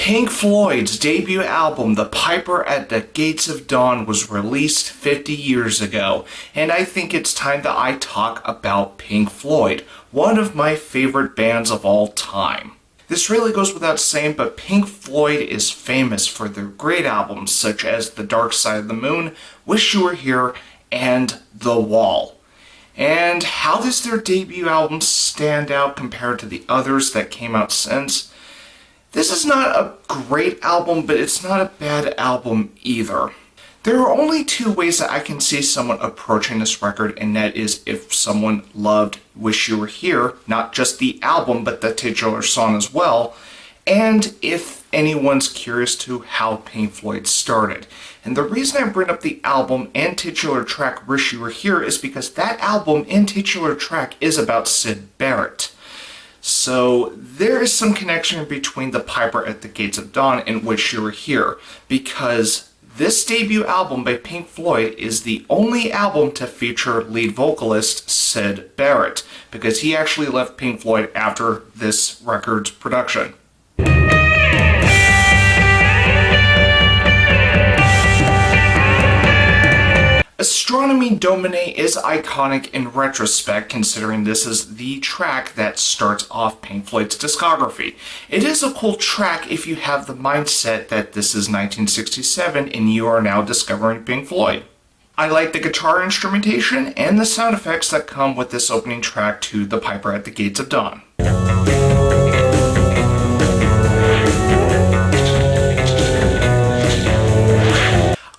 Pink Floyd's debut album, The Piper at the Gates of Dawn, was released 50 years ago, and I think it's time that I talk about Pink Floyd, one of my favorite bands of all time. This really goes without saying, but Pink Floyd is famous for their great albums such as The Dark Side of the Moon, Wish You Were Here, and The Wall. And how does their debut album stand out compared to the others that came out since? This is not a great album, but it's not a bad album either. There are only two ways that I can see someone approaching this record, and that is if someone loved Wish You Were Here, not just the album, but the titular song as well, and if anyone's curious to how Pink Floyd started. And the reason I bring up the album and titular track Wish You Were Here is because that album and titular track is about Syd Barrett. So there is some connection between The Piper at the Gates of Dawn and Wish You Were Here, because this debut album by Pink Floyd is the only album to feature lead vocalist Syd Barrett, because he actually left Pink Floyd after this record's production. Astronomy Domine is iconic in retrospect, considering this is the track that starts off Pink Floyd's discography. It is a cool track if you have the mindset that this is 1967 and you are now discovering Pink Floyd. I like the guitar instrumentation and the sound effects that come with this opening track to The Piper at the Gates of Dawn.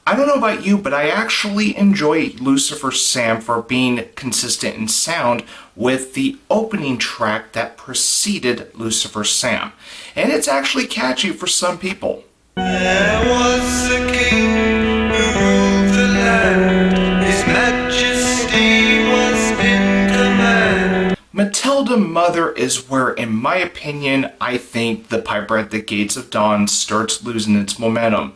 I don't know about you, but I actually enjoy Lucifer Sam for being consistent in sound with the opening track that preceded Lucifer Sam. And it's actually catchy for some people. There was a king who ruled the land. His majesty was in command. Matilda Mother is where, in my opinion, I think The Piper at the Gates of Dawn starts losing its momentum.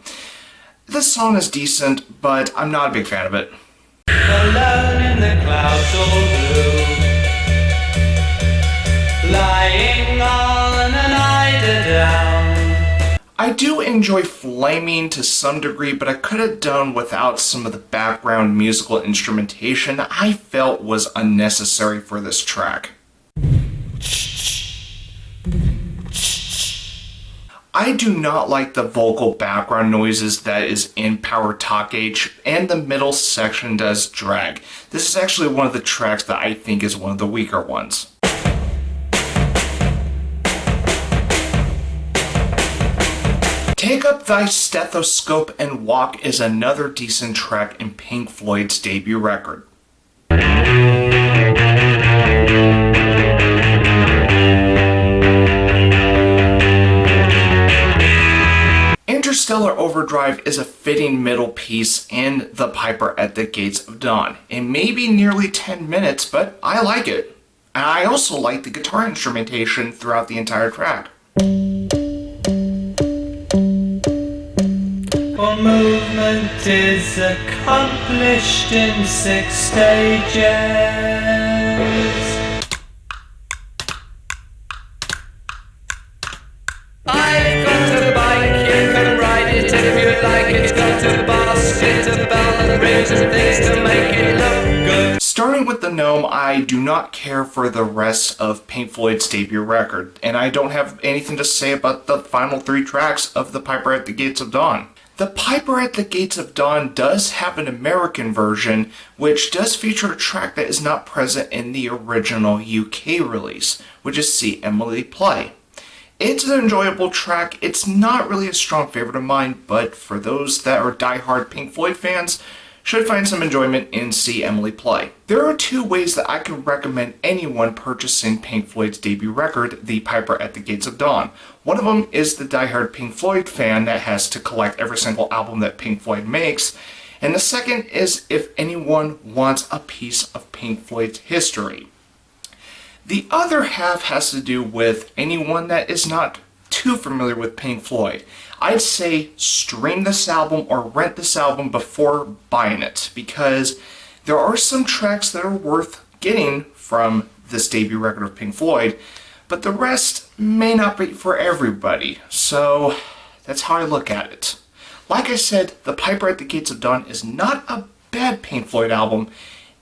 The song is decent, but I'm not a big fan of it. Alone in the clouds all blue, lying on an eiderdown. I do enjoy Flaming to some degree, but I could have done without some of the background musical instrumentation that I felt was unnecessary for this track. I do not like the vocal background noises that is in Power Talk H, and the middle section does drag. This is actually one of the tracks that I think is one of the weaker ones. Take Up Thy Stethoscope and Walk is another decent track in Pink Floyd's debut record. Interstellar Overdrive is a fitting middle piece in The Piper at the Gates of Dawn. It may be nearly 10 minutes, but I like it. And I also like the guitar instrumentation throughout the entire track. For movement is accomplished in 6 stages. I've got a bike, you can ride it, and if you like it's got a basket, a bell and rings and things to make it look good. Starting with The Gnome, I do not care for the rest of Pink Floyd's debut record, and I don't have anything to say about the final 3 tracks of The Piper at the Gates of Dawn. The Piper at the Gates of Dawn does have an American version, which does feature a track that is not present in the original UK release, which is See Emily Play. It's an enjoyable track. It's not really a strong favorite of mine, but for those that are diehard Pink Floyd fans, should find some enjoyment in See Emily Play. There are 2 ways that I can recommend anyone purchasing Pink Floyd's debut record, The Piper at the Gates of Dawn. One of them is the diehard Pink Floyd fan that has to collect every single album that Pink Floyd makes, and the second is if anyone wants a piece of Pink Floyd's history. The other half has to do with anyone that is not too familiar with Pink Floyd. I'd say stream this album or rent this album before buying it, because there are some tracks that are worth getting from this debut record of Pink Floyd, but the rest may not be for everybody. So That's how I look at it. Like I said, The Piper at the Gates of Dawn is not a bad Pink Floyd album.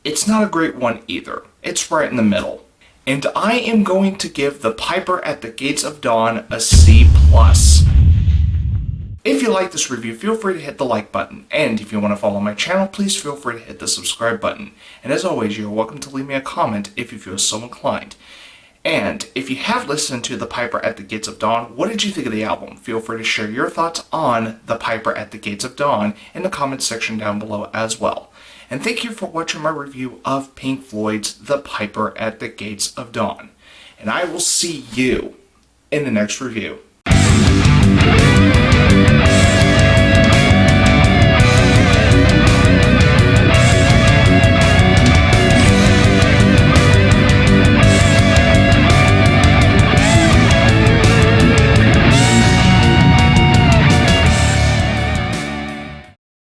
It's not a great one either. It's right in the middle. And I am going to give The Piper at the Gates of Dawn a C+. If you like this review, feel free to hit the like button. And if you want to follow my channel, please feel free to hit the subscribe button. And as always, you're welcome to leave me a comment if you feel so inclined. And if you have listened to The Piper at the Gates of Dawn, what did you think of the album? Feel free to share your thoughts on The Piper at the Gates of Dawn in the comments section down below as well. And thank you for watching my review of Pink Floyd's The Piper at the Gates of Dawn. And I will see you in the next review.